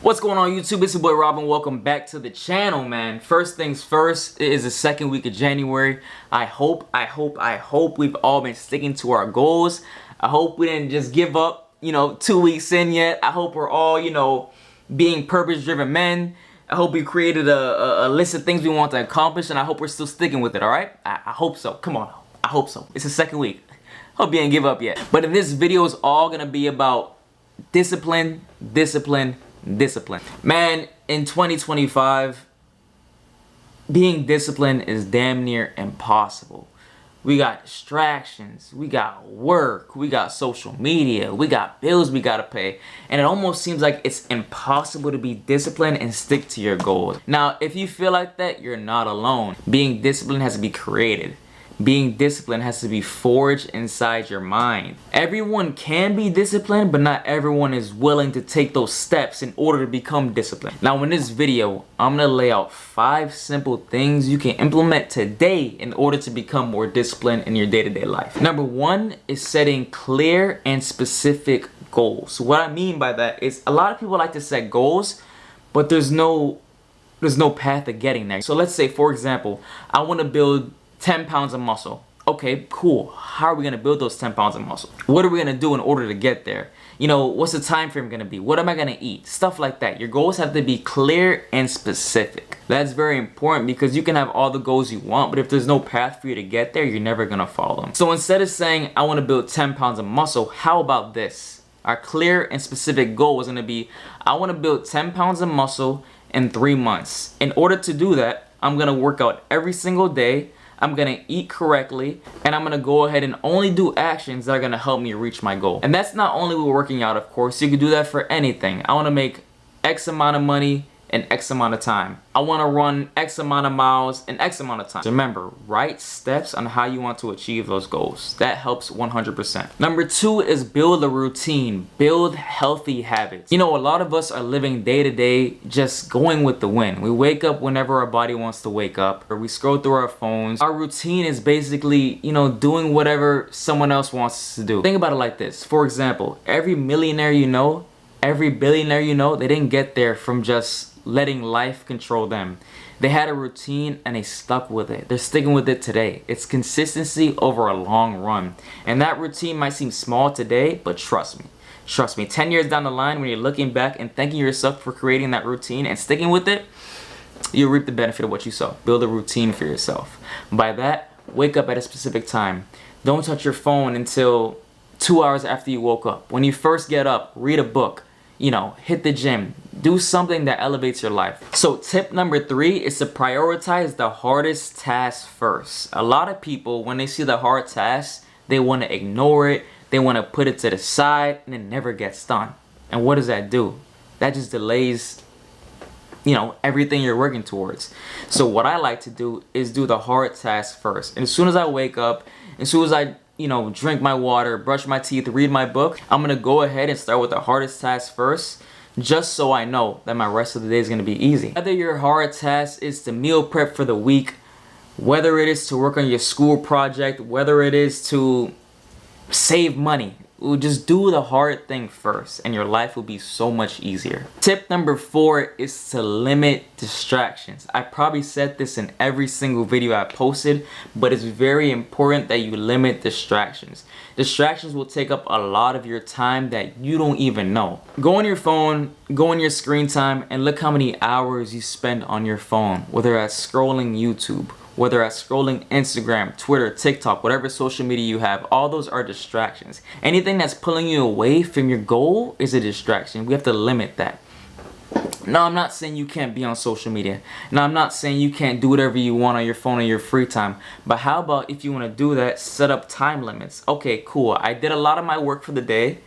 What's going on YouTube? It's your boy Robin. Welcome back to the channel, man. First things first, it is the second week of January. I hope we've all been sticking to our goals. I hope we didn't just give up, 2 weeks in yet. I hope we're all, being purpose-driven men. I hope we created a list of things we want to accomplish, and I hope we're still sticking with it, alright? I hope so. Come on. I hope so. It's the second week. Hope you ain't give up yet. But in this video, it's all going to be about discipline. Man, in 2025, being disciplined is damn near impossible. We got distractions, we got work, we got social media, we got bills we gotta pay, and it almost seems like it's impossible to be disciplined and stick to your goals. Now, if you feel like that, you're not alone. Being disciplined has to be created. Being disciplined has to be forged inside your mind. Everyone can be disciplined, but not everyone is willing to take those steps in order to become disciplined. Now in this video, I'm gonna lay out 5 simple things you can implement today in order to become more disciplined in your day-to-day life. Number 1 is setting clear and specific goals. So what I mean by that is a lot of people like to set goals, but there's no path to getting there. So let's say, for example, I want to build 10 pounds of muscle. Okay, cool. How are we gonna build those 10 pounds of muscle? What are we gonna do in order to get there? What's the time frame gonna be? What am I gonna eat? Stuff like that. Your goals have to be clear and specific. That's very important because you can have all the goals you want, but if there's no path for you to get there, you're never gonna follow them. So instead of saying, I wanna build 10 pounds of muscle, how about this? Our clear and specific goal is gonna be, I wanna build 10 pounds of muscle in 3 months. In order to do that, I'm gonna work out every single day, I'm gonna eat correctly, and I'm gonna go ahead and only do actions that are gonna help me reach my goal. And that's not only with working out, of course. You can do that for anything. I wanna make X amount of money in X amount of time. I wanna run X amount of miles in X amount of time. So remember, write steps on how you want to achieve those goals. That helps 100%. Number 2 is build a routine. Build healthy habits. A lot of us are living day to day just going with the wind. We wake up whenever our body wants to wake up, or we scroll through our phones. Our routine is basically, doing whatever someone else wants us to do. Think about it like this. For example, every millionaire every billionaire they didn't get there from just letting life control them. They had a routine and they stuck with it. They're sticking with it today. It's consistency over a long run. And that routine might seem small today, but trust me, 10 years down the line, when you're looking back and thanking yourself for creating that routine and sticking with it, you'll reap the benefit of what you sow. Build a routine for yourself. By that, wake up at a specific time. Don't touch your phone until 2 hours after you woke up. When you first get up, read a book. Hit the gym. Do something that elevates your life. So tip number 3 is to prioritize the hardest task first. A lot of people, when they see the hard task, they want to ignore it. They want to put it to the side, and it never gets done. And what does that do? That just delays, everything you're working towards. So what I like to do is do the hard task first. And as soon as I wake up, as soon as I drink my water, brush my teeth, read my book, I'm gonna go ahead and start with the hardest task first, just so I know that my rest of the day is gonna be easy. Whether your hard task is to meal prep for the week, whether it is to work on your school project, whether it is to save money, just do the hard thing first and your life will be so much easier. Tip number 4 is to limit distractions. I probably said this in every single video I posted, but it's very important that you limit distractions. Distractions will take up a lot of your time that you don't even know. Go on your phone, go on your screen time, and look how many hours you spend on your phone, whether that's scrolling YouTube, whether that's scrolling Instagram, Twitter, TikTok, whatever social media you have, all those are distractions. Anything that's pulling you away from your goal is a distraction. We have to limit that. Now, I'm not saying you can't be on social media. Now, I'm not saying you can't do whatever you want on your phone in your free time. But how about if you want to do that, set up time limits. Okay, cool. I did a lot of my work for the day.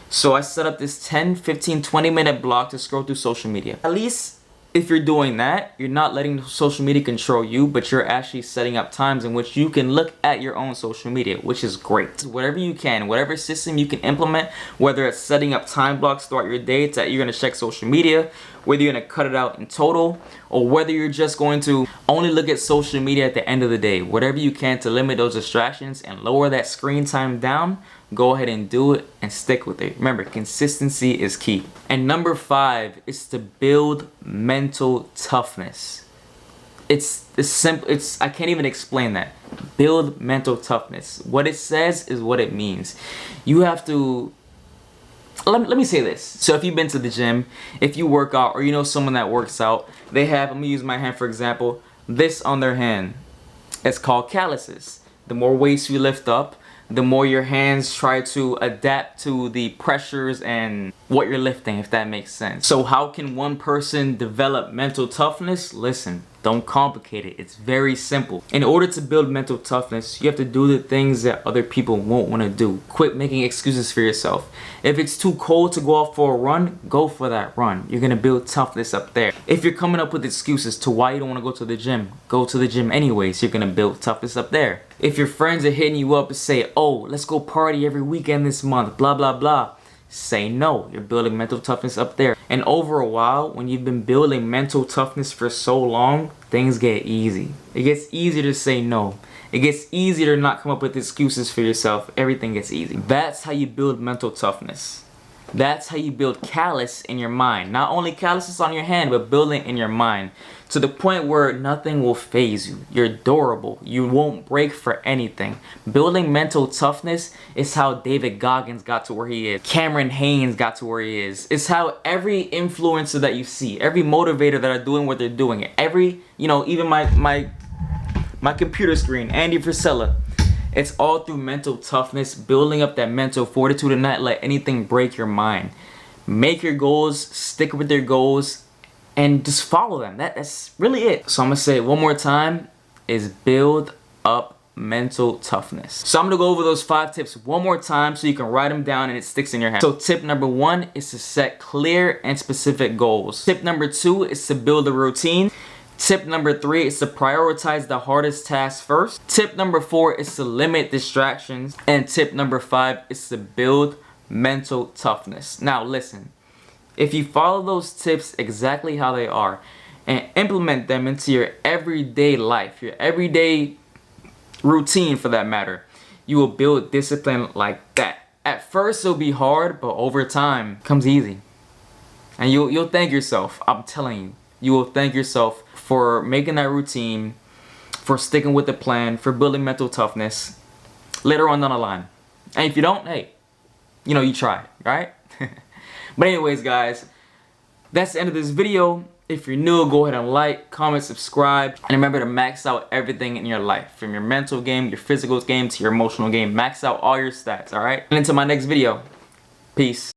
So I set up this 10, 15, 20-minute block to scroll through social media. At least if you're doing that, you're not letting social media control you, but you're actually setting up times in which you can look at your own social media, which is great. Whatever you can, whatever system you can implement, whether it's setting up time blocks throughout your day that you're going to check social media, whether you're going to cut it out in total, or whether you're just going to only look at social media at the end of the day. Whatever you can to limit those distractions and lower that screen time down, go ahead and do it and stick with it. Remember, consistency is key. And number 5 is to build mental toughness. It's simple. I can't even explain that. Build mental toughness. What it says is what it means. You have to. Let me say this. So if you've been to the gym, if you work out, or you know someone that works out, they have, let me use my hand for example, this on their hand. It's called calluses. The more weights you lift up, the more your hands try to adapt to the pressures and what you're lifting, if that makes sense. So how can one person develop mental toughness? Listen, don't complicate it. It's very simple. In order to build mental toughness, you have to do the things that other people won't want to do. Quit making excuses for yourself. If it's too cold to go out for a run, go for that run. You're going to build toughness up there. If you're coming up with excuses to why you don't want to go to the gym, go to the gym anyways. You're going to build toughness up there. If your friends are hitting you up and say, oh, let's go party every weekend this month, blah, blah, blah. Say no. You're building mental toughness up there. And over a while, when you've been building mental toughness for so long, things get easy. It gets easier to say no. It gets easier to not come up with excuses for yourself. Everything gets easy. That's how you build mental toughness. That's how you build callus in your mind. Not only calluses on your hand, but building in your mind. To the point where nothing will faze you. You're durable. You won't break for anything. Building mental toughness is how David Goggins got to where he is. Cameron Haynes got to where he is. It's how every influencer that you see, every motivator that are doing what they're doing, every, even my computer screen, Andy Frisella, it's all through mental toughness, building up that mental fortitude and not let anything break your mind. Make your goals, stick with your goals, and just follow them. That's really it. So I'm gonna say it one more time, is build up mental toughness. So I'm gonna go over those 5 tips one more time so you can write them down and it sticks in your head. So tip number 1 is to set clear and specific goals. Tip number 2 is to build a routine. Tip number 3 is to prioritize the hardest tasks first. Tip number 4 is to limit distractions. And tip number 5 is to build mental toughness. Now listen, if you follow those tips exactly how they are and implement them into your everyday life, your everyday routine for that matter, you will build discipline like that. At first it'll be hard, but over time it comes easy. And you'll thank yourself. I'm telling you, you will thank yourself for making that routine, for sticking with the plan, for building mental toughness later on down the line. And if you don't, hey, you tried, right? But anyways, guys, that's the end of this video. If you're new, go ahead and like, comment, subscribe, and remember to max out everything in your life, from your mental game, your physical game, to your emotional game. Max out all your stats, all right? And until my next video, peace.